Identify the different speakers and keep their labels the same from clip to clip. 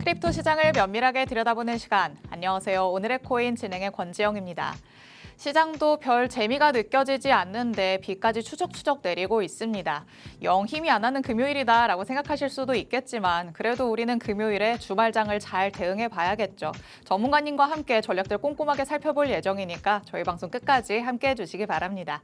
Speaker 1: 크립토 시장을 면밀하게 들여다보는 시간. 안녕하세요. 오늘의 코인 진행의 권지영입니다. 시장도 별 재미가 느껴지지 않는데 비까지 추적추적 내리고 있습니다. 영 힘이 안 나는 금요일이다라고 생각하실 수도 있겠지만 그래도 우리는 금요일에 주말장을 잘 대응해 봐야겠죠. 전문가님과 함께 전략들 꼼꼼하게 살펴볼 예정이니까 저희 방송 끝까지 함께해 주시기 바랍니다.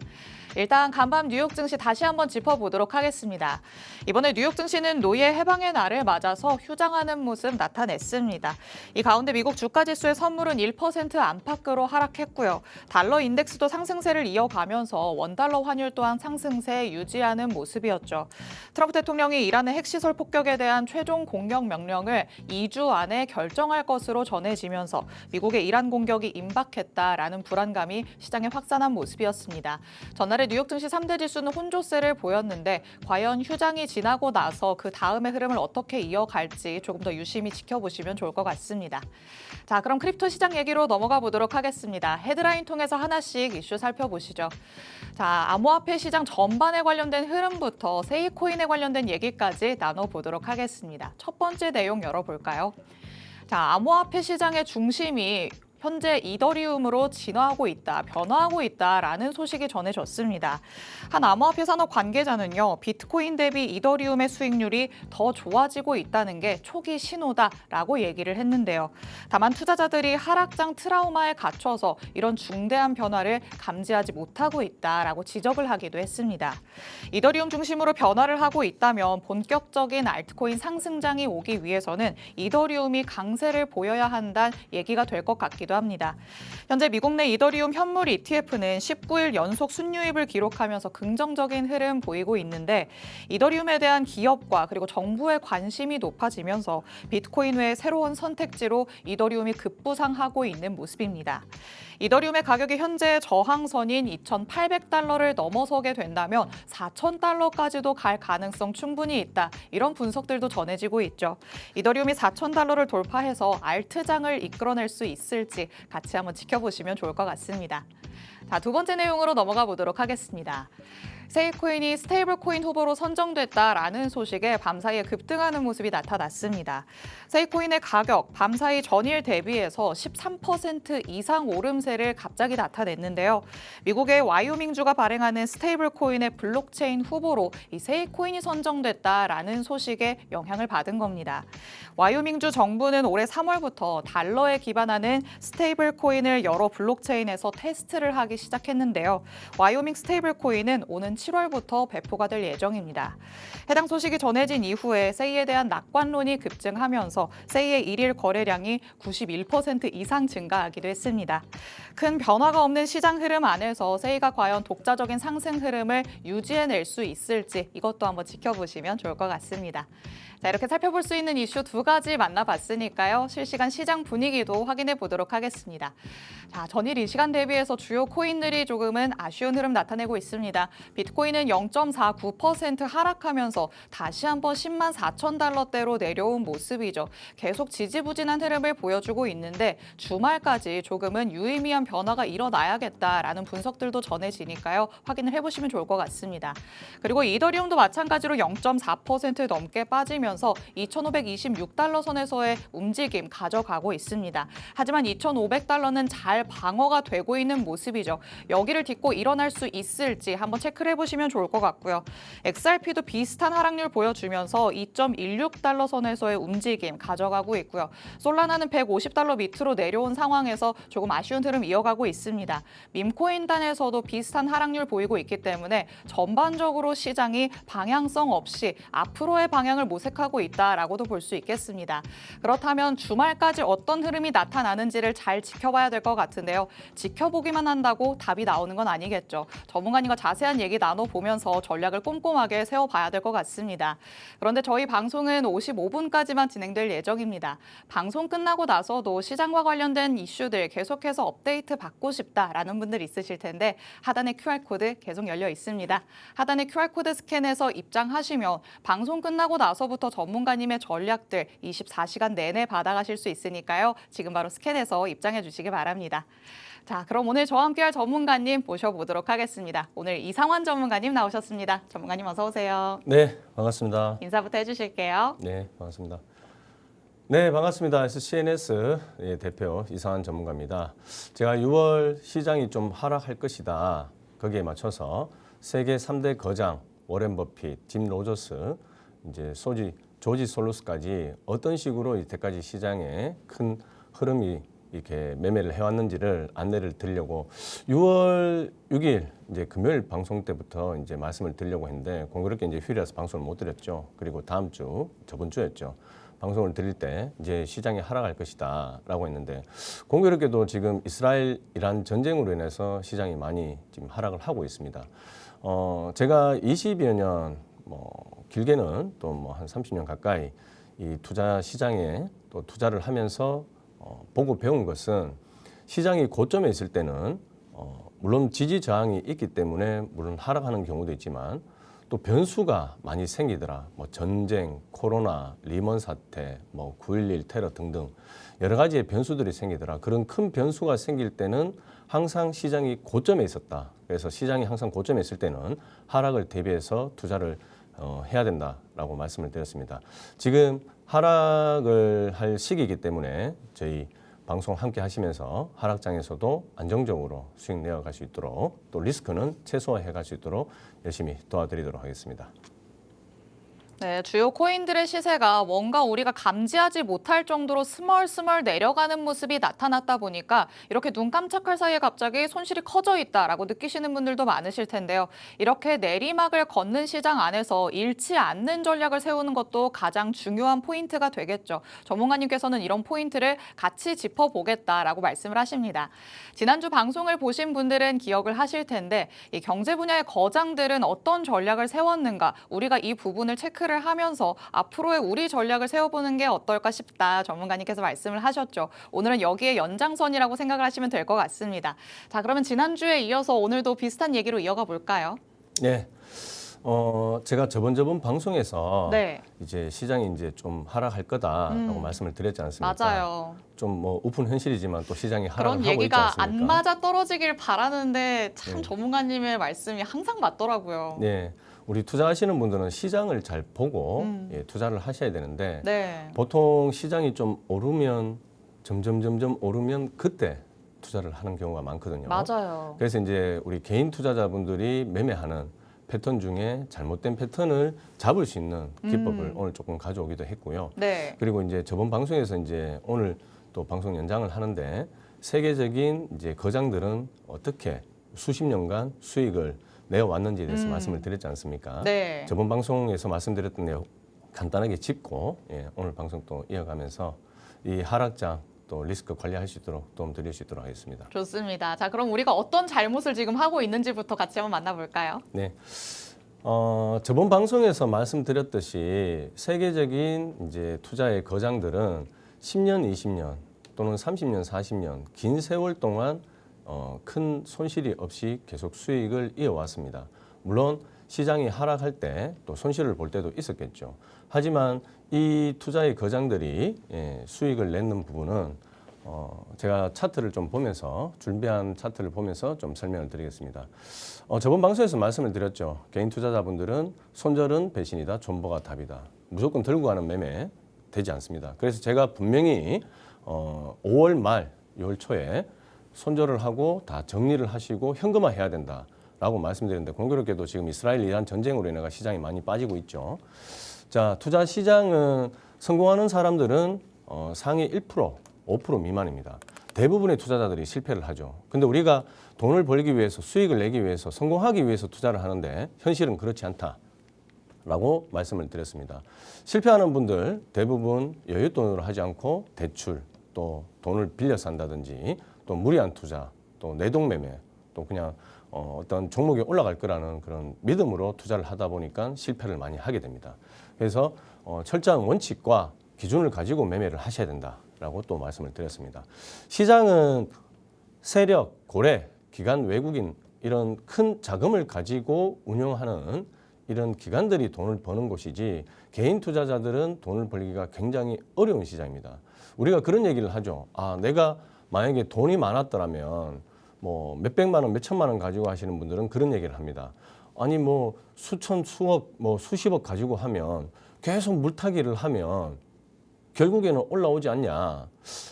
Speaker 1: 일단 간밤 뉴욕 증시 다시 한번 짚어보도록 하겠습니다. 이번에 뉴욕 증시는 노예 해방의 날을 맞아서 휴장하는 모습 나타냈습니다. 이 가운데 미국 주가지수의 선물은 1% 안팎으로 하락했고요. 달러 인덱스도 상승세를 이어가면서 원달러 환율 또한 상승세 유지하는 모습이었죠. 트럼프 대통령이 이란의 핵시설 폭격에 대한 최종 공격 명령을 2주 안에 결정할 것으로 전해지면서 미국의 이란 공격이 임박했다라는 불안감이 시장에 확산한 모습이었습니다. 전날에 뉴욕 증시 3대 지수는 혼조세를 보였는데 과연 휴장이 지나고 나서 그 다음의 흐름을 어떻게 이어갈지 조금 더 유심히 지켜보시면 좋을 것 같습니다. 자, 그럼 크립토 시장 얘기로 넘어가 보도록 하겠습니다. 헤드라인 통해서 하나씩 이슈 살펴보시죠. 자, 암호화폐 시장 전반에 관련된 흐름부터 세이코인에 관련된 얘기까지 나눠보도록 하겠습니다. 첫 번째 내용 열어볼까요? 자, 암호화폐 시장의 중심이 현재 이더리움으로 진화하고 있다, 변화하고 있다라는 소식이 전해졌습니다. 한 암호화폐 산업 관계자는요, 비트코인 대비 이더리움의 수익률이 더 좋아지고 있다는 게 초기 신호다라고 얘기를 했는데요. 다만 투자자들이 하락장 트라우마에 갇혀서 이런 중대한 변화를 감지하지 못하고 있다라고 지적을 하기도 했습니다. 이더리움 중심으로 변화를 하고 있다면 본격적인 알트코인 상승장이 오기 위해서는 이더리움이 강세를 보여야 한다는 얘기가 될 것 같기도 합니다. 현재 미국 내 이더리움 현물 ETF는 19일 연속 순유입을 기록하면서 긍정적인 흐름 보이고 있는데 이더리움에 대한 기업과 그리고 정부의 관심이 높아지면서 비트코인 외의 새로운 선택지로 이더리움이 급부상하고 있는 모습입니다. 이더리움의 가격이 현재 저항선인 2,800달러를 넘어서게 된다면 4,000달러까지도 갈 가능성 충분히 있다. 이런 분석들도 전해지고 있죠. 이더리움이 4,000달러를 돌파해서 알트장을 이끌어낼 수 있을지 같이 한번 지켜보시면 좋을 것 같습니다. 자, 두 번째 내용으로 넘어가 보도록 하겠습니다. 세이코인이 스테이블 코인 후보로 선정됐다라는 소식에 밤사이에 급등하는 모습이 나타났습니다. 세이코인의 가격 밤사이 전일 대비해서 13% 이상 오름세를 갑자기 나타냈는데요. 미국의 와이오밍주가 발행하는 스테이블 코인의 블록체인 후보로 이 세이코인이 선정됐다라는 소식에 영향을 받은 겁니다. 와이오밍주 정부는 올해 3월부터 달러에 기반하는 스테이블 코인을 여러 블록체인에서 테스트를 하기 시작했는데요. 와이오밍 스테이블 코인은 오는 7월부터 배포가 될 예정입니다. 해당 소식이 전해진 이후에 세이에 대한 낙관론이 급증하면서 세이의 일일 거래량이 91% 이상 증가하기도 했습니다. 큰 변화가 없는 시장 흐름 안에서 세이가 과연 독자적인 상승 흐름을 유지해낼 수 있을지 이것도 한번 지켜보시면 좋을 것 같습니다. 자, 이렇게 살펴볼 수 있는 이슈 두 가지 만나봤으니까요. 실시간 시장 분위기도 확인해 보도록 하겠습니다. 자, 전일 이 시간 대비해서 주요 코인들이 조금은 아쉬운 흐름 나타내고 있습니다. 비트코인은 0.49% 하락하면서 다시 한번 10만 4천 달러대로 내려온 모습이죠. 계속 지지부진한 흐름을 보여주고 있는데 주말까지 조금은 유의미한 변화가 일어나야겠다라는 분석들도 전해지니까요. 확인을 해보시면 좋을 것 같습니다. 그리고 이더리움도 마찬가지로 0.4% 넘게 빠지면서 2,526달러 선에서의 움직임 가져가고 있습니다. 하지만 2,500달러는 잘 방어가 되고 있는 모습이죠. 여기를 딛고 일어날 수 있을지 한번 체크를 해보시면 좋을 것 같고요. XRP도 비슷한 하락률 보여주면서 2.16달러 선에서의 움직임 가져가고 있고요. 솔라나는 150달러 밑으로 내려온 상황에서 조금 아쉬운 흐름 이어가고 있습니다. 밈코인단에서도 비슷한 하락률 보이고 있기 때문에 전반적으로 시장이 방향성 없이 앞으로의 방향을 모색하고 있다라고도 볼 수 있겠습니다. 그렇다면 주말까지 어떤 흐름이 나타나는지를 잘 지켜봐야 될 것 같은데요. 지켜보기만 한다고 답이 나오는 건 아니겠죠. 전문가님과 자세한 얘기 나눠보면서 전략을 꼼꼼하게 세워봐야 될 것 같습니다. 그런데 저희 방송은 55분까지만 진행될 예정입니다. 방송 끝나고 나서도 시장과 관련된 이슈들 계속해서 업데이트 받고 싶다라는 분들 있으실 텐데 하단에 QR코드 계속 열려 있습니다. 하단에 QR코드 스캔해서 입장하시면 방송 끝나고 나서부터 전문가님의 전략들 24시간 내내 받아가실 수 있으니까요. 지금 바로 스캔해서 입장해 주시기 바랍니다. 자, 그럼 오늘 저와 함께할 전문가님 모셔보도록 하겠습니다. 오늘 이상환 전문가님 나오셨습니다. 전문가님 어서 오세요.
Speaker 2: 네, 반갑습니다.
Speaker 1: 인사부터 해주실게요.
Speaker 2: 네, 반갑습니다. 네, 반갑습니다. CNS 대표 이상한 전문가입니다. 제가 6월 시장이 좀 하락할 것이다. 거기에 맞춰서 세계 3대 거장 워렌 버핏, 짐 로저스, 이제 조지 솔로스까지 어떤 식으로 이때까지 시장에 큰 흐름이 이렇게 매매를 해왔는지를 안내를 드리려고 6월 6일 이제 금요일 방송 때부터 이제 말씀을 드리려고 했는데 공교롭게 이제 휴일이라서 방송을 못 드렸죠. 그리고 다음 주 저번 주였죠. 방송을 드릴 때 이제 시장이 하락할 것이다라고 했는데 공교롭게도 지금 이스라엘 이란 전쟁으로 인해서 시장이 많이 지금 하락을 하고 있습니다. 제가 20여 년 길게는 또 한 30년 가까이 이 투자 시장에 또 투자를 하면서 보고 배운 것은 시장이 고점에 있을 때는 물론 지지 저항이 있기 때문에 물론 하락하는 경우도 있지만 또 변수가 많이 생기더라. 뭐 전쟁, 코로나, 리먼 사태, 뭐 9.11 테러 등등 여러 가지의 변수들이 생기더라. 그런 큰 변수가 생길 때는 항상 시장이 고점에 있었다. 그래서 시장이 항상 고점에 있을 때는 하락을 대비해서 투자를 해야 된다라고 말씀을 드렸습니다. 지금 하락을 할 시기이기 때문에 저희 방송 함께 하시면서 하락장에서도 안정적으로 수익 내어갈 수 있도록 또 리스크는 최소화해 갈 수 있도록 열심히 도와드리도록 하겠습니다.
Speaker 1: 네, 주요 코인들의 시세가 뭔가 우리가 감지하지 못할 정도로 스멀스멀 내려가는 모습이 나타났다 보니까 이렇게 눈 깜짝할 사이에 갑자기 손실이 커져 있다라고 느끼시는 분들도 많으실 텐데요. 이렇게 내리막을 걷는 시장 안에서 잃지 않는 전략을 세우는 것도 가장 중요한 포인트가 되겠죠. 전문가님께서는 이런 포인트를 같이 짚어보겠다라고 말씀을 하십니다. 지난주 방송을 보신 분들은 기억을 하실 텐데 이 경제 분야의 거장들은 어떤 전략을 세웠는가 우리가 이 부분을 체크를 하면서 앞으로의 우리 전략을 세워보는 게 어떨까 싶다 전문가님께서 말씀을 하셨죠. 오늘은 여기에 연장선이라고 생각을 하시면 될 것 같습니다. 자, 그러면 지난주에 이어서 오늘도 비슷한 얘기로 이어가 볼까요?
Speaker 2: 네. 제가 저번 방송에서
Speaker 1: 네.
Speaker 2: 이제 시장이 이제 좀 하락할 거다라고 말씀을 드렸지 않습니까?
Speaker 1: 맞아요.
Speaker 2: 좀 뭐 우픈 현실이지만 또 시장이 하락을
Speaker 1: 그런
Speaker 2: 하고 있지
Speaker 1: 얘기가
Speaker 2: 않습니까?
Speaker 1: 안 맞아 떨어지길 바라는데 참
Speaker 2: 네.
Speaker 1: 전문가님의 말씀이 항상 맞더라고요.
Speaker 2: 네. 우리 투자하시는 분들은 시장을 잘 보고 투자를 하셔야 되는데
Speaker 1: 네.
Speaker 2: 보통 시장이 좀 오르면 점점 오르면 그때 투자를 하는 경우가 많거든요.
Speaker 1: 맞아요.
Speaker 2: 그래서 이제 우리 개인 투자자분들이 매매하는 패턴 중에 잘못된 패턴을 잡을 수 있는 기법을 오늘 조금 가져오기도 했고요.
Speaker 1: 네.
Speaker 2: 그리고 이제 저번 방송에서 이제 오늘 또 방송 연장을 하는데 세계적인 이제 거장들은 어떻게 수십 년간 수익을 내어왔는지에 대해서 말씀을 드렸지 않습니까?
Speaker 1: 네.
Speaker 2: 저번 방송에서 말씀드렸던 내용 간단하게 짚고 오늘 방송 또 이어가면서 이 하락장 또 리스크 관리할 수 있도록 도움 드릴 수 있도록 하겠습니다.
Speaker 1: 좋습니다. 자, 그럼 우리가 어떤 잘못을 지금 하고 있는지부터 같이 한번 만나볼까요?
Speaker 2: 네. 저번 방송에서 말씀드렸듯이 세계적인 이제 투자의 거장들은 10년, 20년 또는 30년, 40년 긴 세월 동안 큰 손실이 없이 계속 수익을 이어왔습니다. 물론 시장이 하락할 때 또 손실을 볼 때도 있었겠죠. 하지만 이 투자의 거장들이 수익을 내는 부분은 제가 차트를 좀 보면서 준비한 차트를 보면서 좀 설명을 드리겠습니다. 저번 방송에서 말씀을 드렸죠. 개인 투자자분들은 손절은 배신이다, 존버가 답이다. 무조건 들고 가는 매매 되지 않습니다. 그래서 제가 분명히 5월 말, 6월 초에 손절을 하고 다 정리를 하시고 현금화해야 된다라고 말씀드렸는데 공교롭게도 지금 이스라엘 이란 전쟁으로 인해 시장이 많이 빠지고 있죠. 자, 투자 시장은 성공하는 사람들은 상위 1%, 5% 미만입니다. 대부분의 투자자들이 실패를 하죠. 근데 우리가 돈을 벌기 위해서 수익을 내기 위해서 성공하기 위해서 투자를 하는데 현실은 그렇지 않다라고 말씀을 드렸습니다. 실패하는 분들 대부분 여윳돈으로 하지 않고 대출 또 돈을 빌려서 한다든지 또 무리한 투자 또 내동매매 또 그냥 어떤 종목이 올라갈 거라는 그런 믿음으로 투자를 하다 보니까 실패를 많이 하게 됩니다. 그래서 철저한 원칙과 기준을 가지고 매매를 하셔야 된다라고 또 말씀을 드렸습니다. 시장은 세력, 고래, 기관, 외국인 이런 큰 자금을 가지고 운영하는 이런 기관들이 돈을 버는 곳이지 개인 투자자들은 돈을 벌기가 굉장히 어려운 시장입니다. 우리가 그런 얘기를 하죠. 내가 만약에 돈이 많았더라면 뭐 몇백만 원, 몇천만 원 가지고 하시는 분들은 그런 얘기를 합니다. 아니 뭐 수천, 수억, 뭐 수십억 가지고 하면 계속 물타기를 하면 결국에는 올라오지 않냐.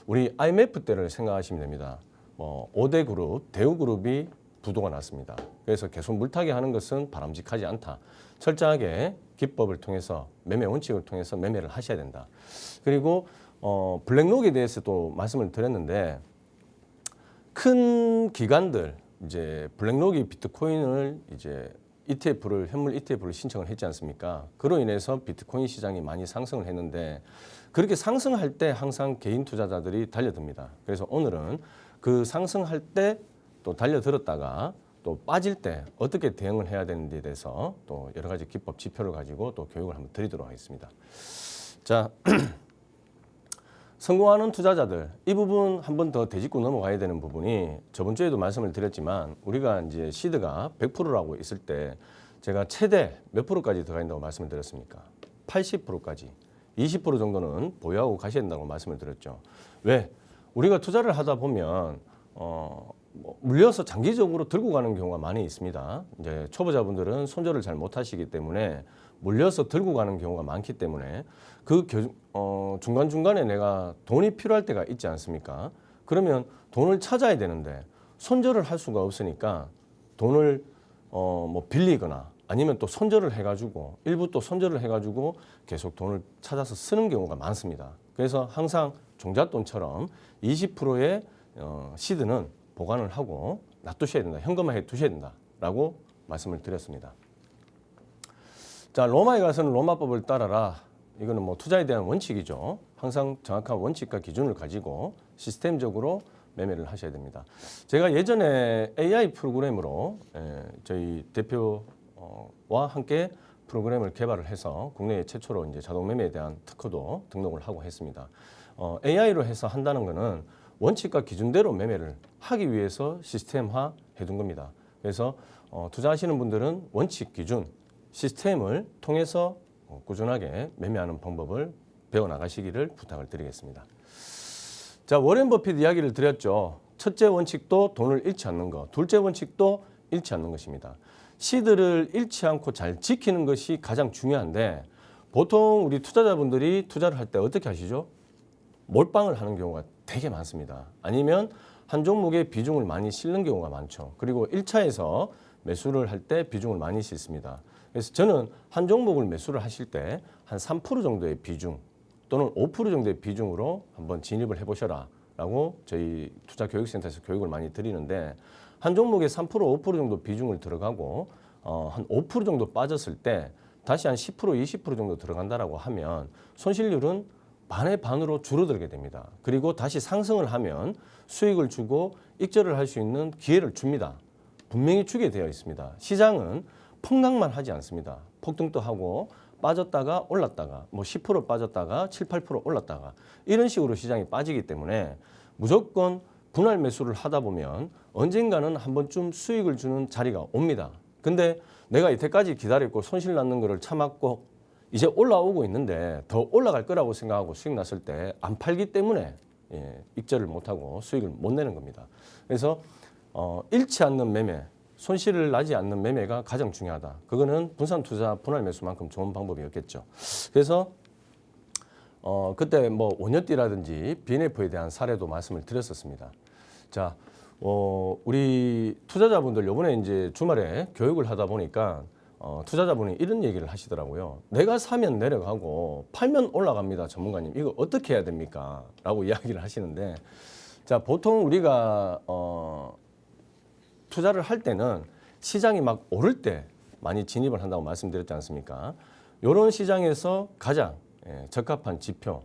Speaker 2: 우리 IMF 때를 생각하시면 됩니다. 5대 그룹, 대우그룹이 부도가 났습니다. 그래서 계속 물타기 하는 것은 바람직하지 않다. 철저하게 기법을 통해서 매매 원칙을 통해서 매매를 하셔야 된다. 그리고 블랙록에 대해서도 말씀을 드렸는데 큰 기관들 이제 블랙록이 비트코인을 이제 현물 ETF를 신청을 했지 않습니까? 그로 인해서 비트코인 시장이 많이 상승을 했는데 그렇게 상승할 때 항상 개인 투자자들이 달려듭니다. 그래서 오늘은 그 상승할 때 또 달려들었다가 또 빠질 때 어떻게 대응을 해야 되는지에 대해서 또 여러 가지 기법 지표를 가지고 또 교육을 한번 드리도록 하겠습니다. 자, 성공하는 투자자들 이 부분 한 번 더 되짚고 넘어가야 되는 부분이 저번 주에도 말씀을 드렸지만 우리가 이제 시드가 100%라고 있을 때 제가 최대 몇 프로까지 들어가 있다고 말씀을 드렸습니까? 80%까지 20% 정도는 보유하고 가셔야 된다고 말씀을 드렸죠. 왜? 우리가 투자를 하다 보면 물려서 장기적으로 들고 가는 경우가 많이 있습니다. 이제 초보자분들은 손절을 잘 못하시기 때문에 물려서 들고 가는 경우가 많기 때문에 그 중간중간에 내가 돈이 필요할 때가 있지 않습니까? 그러면 돈을 찾아야 되는데 손절을 할 수가 없으니까 돈을 빌리거나 아니면 또 손절을 해가지고 일부 또 손절을 해가지고 계속 돈을 찾아서 쓰는 경우가 많습니다. 그래서 항상 종잣돈처럼 20%의 시드는 보관을 하고 놔두셔야 된다. 현금화해 두셔야 된다라고 말씀을 드렸습니다. 자, 로마에 가서는 로마법을 따라라. 이거는 뭐 투자에 대한 원칙이죠. 항상 정확한 원칙과 기준을 가지고 시스템적으로 매매를 하셔야 됩니다. 제가 예전에 AI 프로그램으로 저희 대표와 함께 프로그램을 개발을 해서 국내에 최초로 이제 자동 매매에 대한 특허도 등록을 하고 했습니다. AI로 해서 한다는 것은 원칙과 기준대로 매매를 하기 위해서 시스템화 해둔 겁니다. 그래서 투자하시는 분들은 원칙, 기준, 시스템을 통해서 꾸준하게 매매하는 방법을 배워나가시기를 부탁을 드리겠습니다. 자, 워렌 버핏 이야기를 드렸죠. 첫째 원칙도 돈을 잃지 않는 것, 둘째 원칙도 잃지 않는 것입니다. 시드를 잃지 않고 잘 지키는 것이 가장 중요한데 보통 우리 투자자분들이 투자를 할 때 어떻게 하시죠? 몰빵을 하는 경우가 되게 많습니다. 아니면 한 종목에 비중을 많이 실는 경우가 많죠. 그리고 1차에서 매수를 할 때 비중을 많이 싣습니다. 그래서 저는 한 종목을 매수를 하실 때 한 3% 정도의 비중 또는 5% 정도의 비중으로 한번 진입을 해보셔라 라고 저희 투자교육센터에서 교육을 많이 드리는데 한 종목에 3% 5% 정도 비중을 들어가고 한 5% 정도 빠졌을 때 다시 한 10% 20% 정도 들어간다라고 하면 손실률은 반의 반으로 줄어들게 됩니다. 그리고 다시 상승을 하면 수익을 주고 익절을 할 수 있는 기회를 줍니다. 분명히 주게 되어 있습니다. 시장은 폭락만 하지 않습니다. 폭등도 하고 빠졌다가 올랐다가 뭐 10% 빠졌다가 7, 8% 올랐다가 이런 식으로 시장이 빠지기 때문에 무조건 분할 매수를 하다 보면 언젠가는 한 번쯤 수익을 주는 자리가 옵니다. 근데 내가 이때까지 기다렸고 손실 났는 거를 참았고 이제 올라오고 있는데 더 올라갈 거라고 생각하고 수익 났을 때 안 팔기 때문에 익절을 못하고 수익을 못 내는 겁니다. 그래서 잃지 않는 매매, 손실을 나지 않는 매매가 가장 중요하다. 그거는 분산 투자 분할 매수만큼 좋은 방법이 없겠죠. 그래서 그때 뭐 원효띠라든지 BNF에 대한 사례도 말씀을 드렸었습니다. 자, 우리 투자자분들 요번에 이제 주말에 교육을 하다 보니까 투자자분이 이런 얘기를 하시더라고요. 내가 사면 내려가고 팔면 올라갑니다. 전문가님. 이거 어떻게 해야 됩니까? 라고 이야기를 하시는데 자, 보통 우리가 투자를 할 때는 시장이 막 오를 때 많이 진입을 한다고 말씀드렸지 않습니까? 이런 시장에서 가장 적합한 지표,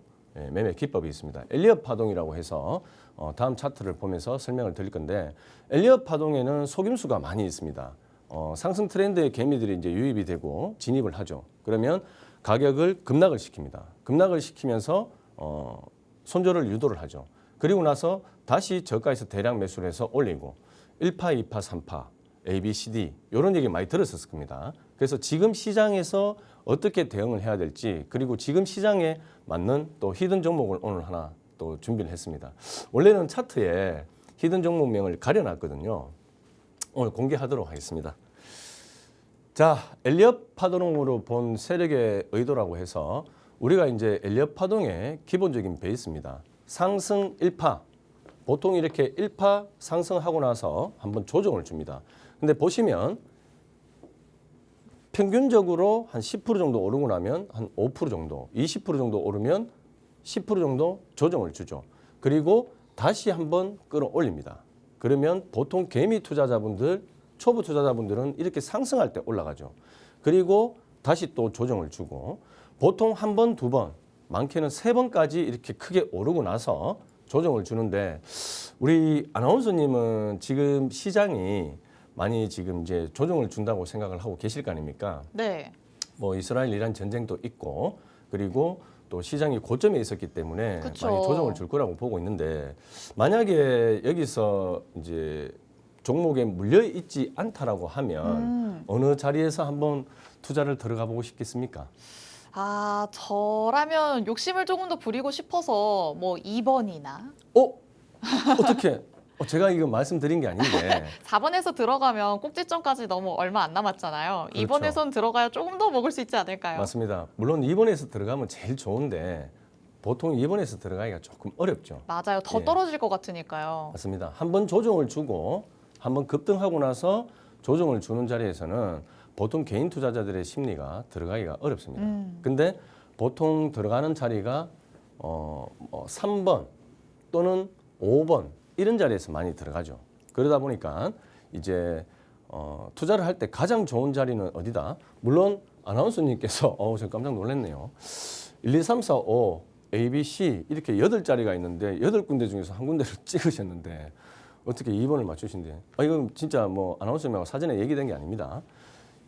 Speaker 2: 매매 기법이 있습니다. 엘리엇 파동이라고 해서 다음 차트를 보면서 설명을 드릴 건데 엘리엇 파동에는 속임수가 많이 있습니다. 상승 트렌드의 개미들이 이제 유입이 되고 진입을 하죠. 그러면 가격을 급락을 시킵니다. 급락을 시키면서 손절을 유도를 하죠. 그리고 나서 다시 저가에서 대량 매수를 해서 올리고 1파, 2파, 3파, A, B, C, D 이런 얘기 많이 들었을 겁니다. 그래서 지금 시장에서 어떻게 대응을 해야 될지 그리고 지금 시장에 맞는 또 히든 종목을 오늘 하나 또 준비를 했습니다. 원래는 차트에 히든 종목명을 가려놨거든요. 오늘 공개하도록 하겠습니다. 자, 엘리엇 파동으로 본 세력의 의도라고 해서 우리가 이제 엘리엇 파동의 기본적인 베이스입니다. 상승 1파. 보통 이렇게 1파 상승하고 나서 한번 조정을 줍니다. 근데 보시면 평균적으로 한 10% 정도 오르고 나면 한 5% 정도, 20% 정도 오르면 10% 정도 조정을 주죠. 그리고 다시 한번 끌어올립니다. 그러면 보통 개미 투자자분들, 초보 투자자분들은 이렇게 상승할 때 올라가죠. 그리고 다시 또 조정을 주고 보통 한 번, 두 번, 많게는 세 번까지 이렇게 크게 오르고 나서 조정을 주는데 우리 아나운서님은 지금 시장이 많이 지금 이제 조정을 준다고 생각을 하고 계실 거 아닙니까?
Speaker 1: 네.
Speaker 2: 뭐 이스라엘 이란 전쟁도 있고 그리고 또 시장이 고점에 있었기 때문에
Speaker 1: 그쵸.
Speaker 2: 많이 조정을 줄 거라고 보고 있는데 만약에 여기서 이제 종목에 물려 있지 않다라고 하면 어느 자리에서 한번 투자를 들어가 보고 싶겠습니까?
Speaker 1: 아, 저라면 욕심을 조금 더 부리고 싶어서 뭐 2번이나
Speaker 2: 어떻게? 제가 이거 말씀드린 게 아닌데
Speaker 1: 4번에서 들어가면 꼭지점까지 너무 얼마 안 남았잖아요.
Speaker 2: 그렇죠.
Speaker 1: 2번에선 들어가야 조금 더 먹을 수 있지 않을까요?
Speaker 2: 맞습니다. 물론 2번에서 들어가면 제일 좋은데 보통 2번에서 들어가기가 조금 어렵죠.
Speaker 1: 맞아요. 더
Speaker 2: 예.
Speaker 1: 떨어질 것 같으니까요.
Speaker 2: 맞습니다. 한번 조정을 주고 한번 급등하고 나서 조정을 주는 자리에서는 보통 개인 투자자들의 심리가 들어가기가 어렵습니다. 근데 보통 들어가는 자리가 3번 또는 5번 이런 자리에서 많이 들어가죠. 그러다 보니까 이제 투자를 할 때 가장 좋은 자리는 어디다? 물론 아나운서님께서 저 깜짝 놀랐네요. 1, 2, 3, 4, 5, A, B, C 이렇게 8자리가 있는데 8군데 중에서 한 군데를 찍으셨는데 어떻게 2번을 맞추신대? 이건 진짜 뭐 아나운서님하고 사전에 얘기된 게 아닙니다.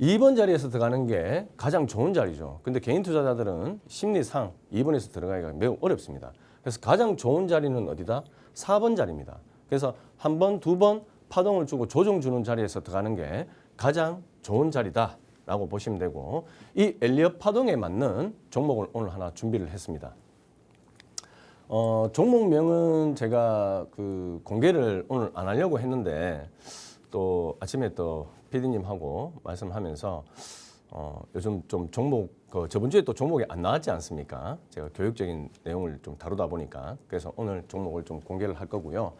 Speaker 2: 2번 자리에서 들어가는 게 가장 좋은 자리죠. 근데 개인 투자자들은 심리상 2번에서 들어가기가 매우 어렵습니다. 그래서 가장 좋은 자리는 어디다? 4번 자리입니다. 그래서 한 번, 두 번 파동을 주고 조정 주는 자리에서 들어가는 게 가장 좋은 자리다라고 보시면 되고 이 엘리엇 파동에 맞는 종목을 오늘 하나 준비를 했습니다. 종목명은 제가 그 공개를 오늘 안 하려고 했는데 또 아침에 또 PD님하고 말씀하면서 요즘 좀 종목 저번 주에 또 종목이 안 나왔지 않습니까? 제가 교육적인 내용을 좀 다루다 보니까 그래서 오늘 종목을 좀 공개를 할 거고요.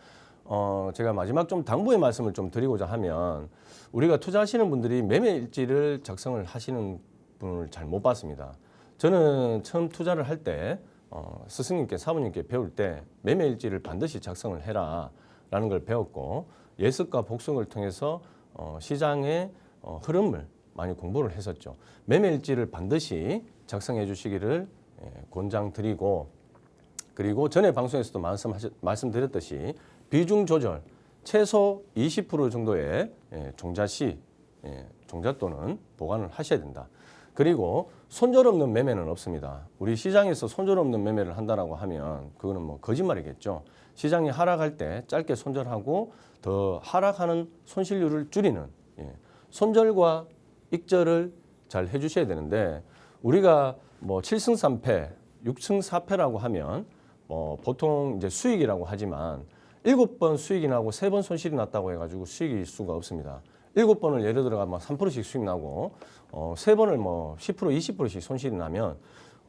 Speaker 2: 제가 마지막 좀 당부의 말씀을 좀 드리고자 하면 우리가 투자하시는 분들이 매매 일지를 작성을 하시는 분을 잘 못 봤습니다. 저는 처음 투자를 할 때 스승님께 사모님께 배울 때 매매 일지를 반드시 작성을 해라라는 걸 배웠고 예습과 복습을 통해서 시장의 흐름을 많이 공부를 했었죠. 매매 일지를 반드시 작성해 주시기를 권장드리고 그리고 전에 방송에서도 말씀드렸듯이 비중 조절 최소 20% 정도의 종자시, 종잣돈은 보관을 하셔야 된다. 그리고 손절 없는 매매는 없습니다. 우리 시장에서 손절 없는 매매를 한다라고 하면 그거는 뭐 거짓말이겠죠. 시장이 하락할 때 짧게 손절하고 더 하락하는 손실률을 줄이는 손절과 익절을 잘 해주셔야 되는데 우리가 뭐 7승 3패, 6승 4패라고 하면 보통 이제 수익이라고 하지만 7번 수익이 나고 3번 손실이 났다고 해가지고 수익일 수가 없습니다. 7번을 예를 들어가 막 3%씩 수익 나고 3번을 뭐 10%, 20%씩 손실이 나면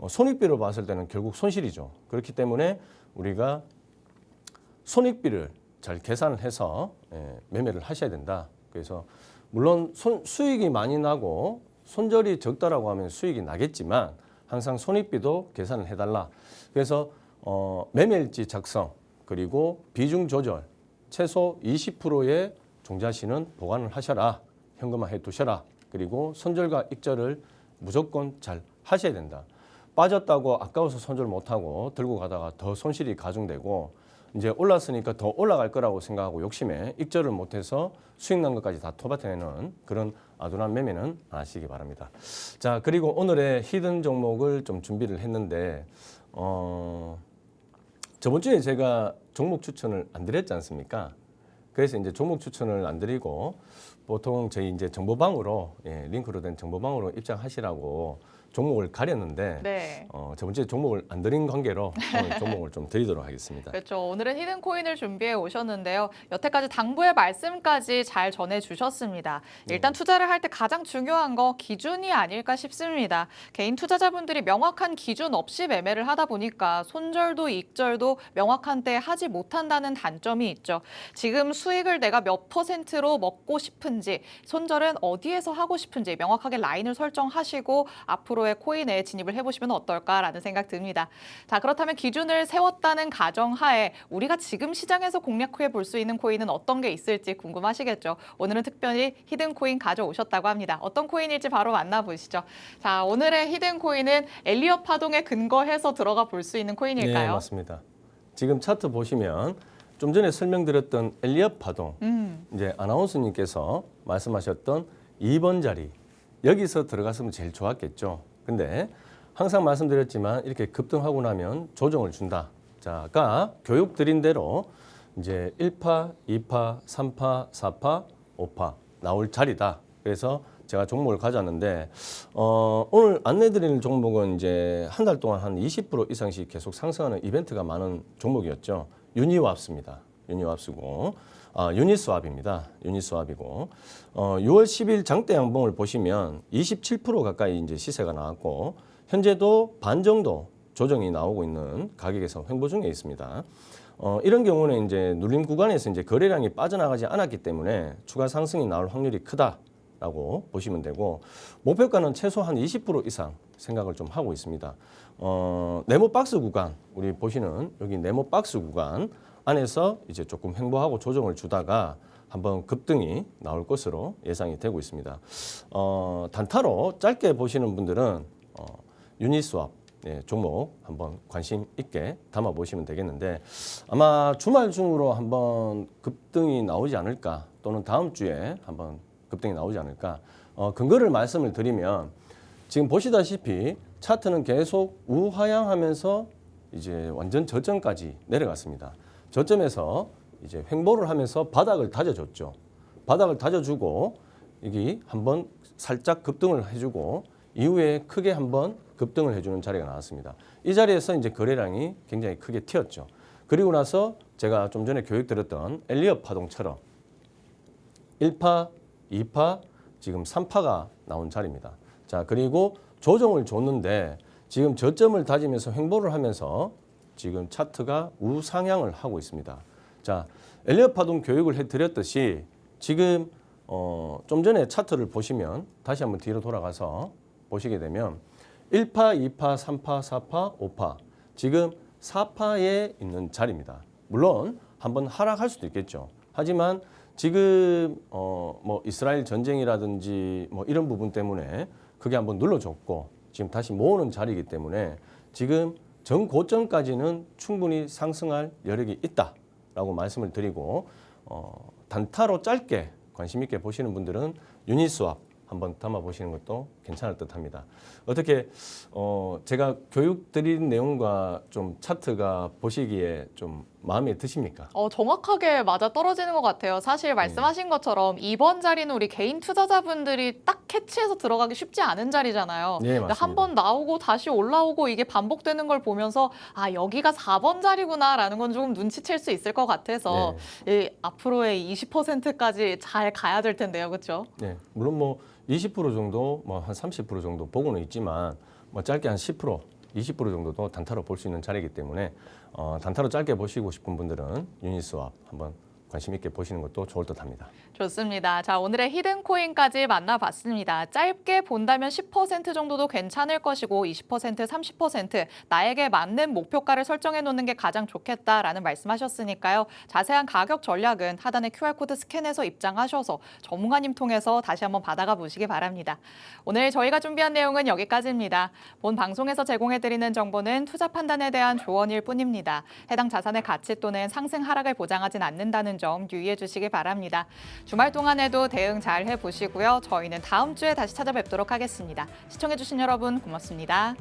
Speaker 2: 손익비로 봤을 때는 결국 손실이죠. 그렇기 때문에 우리가 손익비를 잘 계산을 해서 매매를 하셔야 된다. 그래서 물론 수익이 많이 나고 손절이 적다라고 하면 수익이 나겠지만 항상 손익비도 계산을 해달라. 그래서 매매일지 작성 그리고 비중 조절 최소 20%의 종자시는 보관을 하셔라. 현금화해 두셔라. 그리고 손절과 익절을 무조건 잘 하셔야 된다. 빠졌다고 아까워서 손절 못하고 들고 가다가 더 손실이 가중되고 이제 올랐으니까 더 올라갈 거라고 생각하고 욕심에 익절을 못해서 수익 난 것까지 다 토박내는 그런 아둔한 매매는 안 하시기 바랍니다. 자, 그리고 오늘의 히든 종목을 좀 준비를 했는데 저번 주에 제가 종목 추천을 안 드렸지 않습니까? 그래서 이제 종목 추천을 안 드리고 보통 저희 이제 정보방으로 링크로 된 정보방으로 입장하시라고 종목을 가렸는데
Speaker 1: 네.
Speaker 2: 저번 주에 종목을 안 드린 관계로 오늘 종목을 좀 드리도록 하겠습니다.
Speaker 1: 그렇죠. 오늘은 히든 코인을 준비해 오셨는데요. 여태까지 당부의 말씀까지 잘 전해 주셨습니다. 일단 투자를 할 때 가장 중요한 거 기준이 아닐까 싶습니다. 개인 투자자분들이 명확한 기준 없이 매매를 하다 보니까 손절도 익절도 명확한 때 하지 못한다는 단점이 있죠. 지금 수익을 내가 몇 %로 먹고 싶은지, 손절은 어디에서 하고 싶은지 명확하게 라인을 설정하시고 앞으로의 코인에 진입을 해보시면 어떨까라는 생각 듭니다. 자, 그렇다면 기준을 세웠다는 가정하에 우리가 지금 시장에서 공략해 볼 수 있는 코인은 어떤 게 있을지 궁금하시겠죠. 오늘은 특별히 히든 코인 가져오셨다고 합니다. 어떤 코인일지 바로 만나보시죠. 자, 오늘의 히든 코인은 엘리엇 파동에 근거해서 들어가 볼 수 있는 코인일까요?
Speaker 2: 네, 맞습니다. 지금 차트 보시면 좀 전에 설명드렸던 엘리엇 파동, 이제 아나운서님께서 말씀하셨던 2번 자리 여기서 들어갔으면 제일 좋았겠죠. 근데 항상 말씀드렸지만 이렇게 급등하고 나면 조정을 준다. 자, 아까 교육 드린 대로 이제 1파, 2파, 3파, 4파, 5파 나올 자리다. 그래서 제가 종목을 가져왔는데 오늘 안내드리는 종목은 이제 한 달 동안 한 20% 이상씩 계속 상승하는 이벤트가 많은 종목이었죠. 유니왑스입니다. 유니왑스고 유니스왑입니다. 유니스왑이고 6월 10일 장대 양봉을 보시면 27% 가까이 이제 시세가 나왔고 현재도 반 정도 조정이 나오고 있는 가격에서 횡보 중에 있습니다. 이런 경우는 이제 눌림 구간에서 이제 거래량이 빠져나가지 않았기 때문에 추가 상승이 나올 확률이 크다라고 보시면 되고 목표가는 최소 한 20% 이상 생각을 좀 하고 있습니다. 네모 박스 구간 우리 보시는 여기 네모 박스 구간 안에서 이제 조금 횡보하고 조정을 주다가 한번 급등이 나올 것으로 예상이 되고 있습니다. 단타로 짧게 보시는 분들은 유니스왑 종목 한번 관심 있게 담아 보시면 되겠는데 아마 주말 중으로 한번 급등이 나오지 않을까 또는 다음 주에 한번 급등이 나오지 않을까. 근거를 말씀을 드리면 지금 보시다시피 차트는 계속 우하향하면서 이제 완전 저점까지 내려갔습니다. 저점에서 이제 횡보를 하면서 바닥을 다져줬죠. 바닥을 다져주고 이게 한번 살짝 급등을 해주고 이후에 크게 한번 급등을 해주는 자리가 나왔습니다. 이 자리에서 이제 거래량이 굉장히 크게 튀었죠. 그리고 나서 제가 좀 전에 교육드렸던 엘리엇 파동처럼 1파, 2파, 지금 3파가 나온 자리입니다. 자, 그리고 조정을 줬는데 지금 저점을 다지면서 횡보를 하면서 지금 차트가 우상향을 하고 있습니다. 자, 엘리엇 파동 교육을 해드렸듯이 지금 좀 전에 차트를 보시면 다시 한번 뒤로 돌아가서 보시게 되면 1파, 2파, 3파, 4파, 5파 지금 4파에 있는 자리입니다. 물론 한번 하락할 수도 있겠죠. 하지만 지금 뭐 이스라엘 전쟁이라든지 뭐 이런 부분 때문에 그게 한번 눌러줬고 지금 다시 모으는 자리이기 때문에 지금 전고점까지는 충분히 상승할 여력이 있다라고 말씀을 드리고 단타로 짧게 관심 있게 보시는 분들은 유니스왑 한번 담아 보시는 것도 괜찮을 듯합니다. 어떻게 제가 교육 드린 내용과 좀 차트가 보시기에 좀 마음에 드십니까?
Speaker 1: 정확하게 맞아 떨어지는 것 같아요. 사실 말씀하신 것처럼 이번 자리는 우리 개인 투자자분들이 딱 캐치해서 들어가기 쉽지 않은 자리잖아요.
Speaker 2: 네, 맞습니다.
Speaker 1: 한 번 나오고 다시 올라오고 이게 반복되는 걸 보면서 아, 여기가 4번 자리구나라는 건 조금 눈치챌 수 있을 것 같아서 앞으로의 20%까지 잘 가야 될 텐데요. 그렇죠?
Speaker 2: 네, 물론 뭐 20% 정도, 뭐 한 30% 정도 보고는 있지만 뭐 짧게 한 10%, 20% 정도도 단타로 볼 수 있는 자리이기 때문에 단타로 짧게 보시고 싶은 분들은 유니스왑 한번 관심 있게 보시는 것도 좋을 듯합니다.
Speaker 1: 좋습니다. 자, 오늘의 히든 코인까지 만나봤습니다. 짧게 본다면 10% 정도도 괜찮을 것이고 20%, 30% 나에게 맞는 목표가를 설정해 놓는 게 가장 좋겠다라는 말씀하셨으니까요. 자세한 가격 전략은 하단의 QR코드 스캔해서 입장하셔서 전문가님 통해서 다시 한번 받아가 보시기 바랍니다. 오늘 저희가 준비한 내용은 여기까지입니다. 본 방송에서 제공해드리는 정보는 투자 판단에 대한 조언일 뿐입니다. 해당 자산의 가치 또는 상승 하락을 보장하진 않는다는 점 유의해 주시기 바랍니다. 주말 동안에도 대응 잘 해보시고요. 저희는 다음 주에 다시 찾아뵙도록 하겠습니다. 시청해주신 여러분 고맙습니다.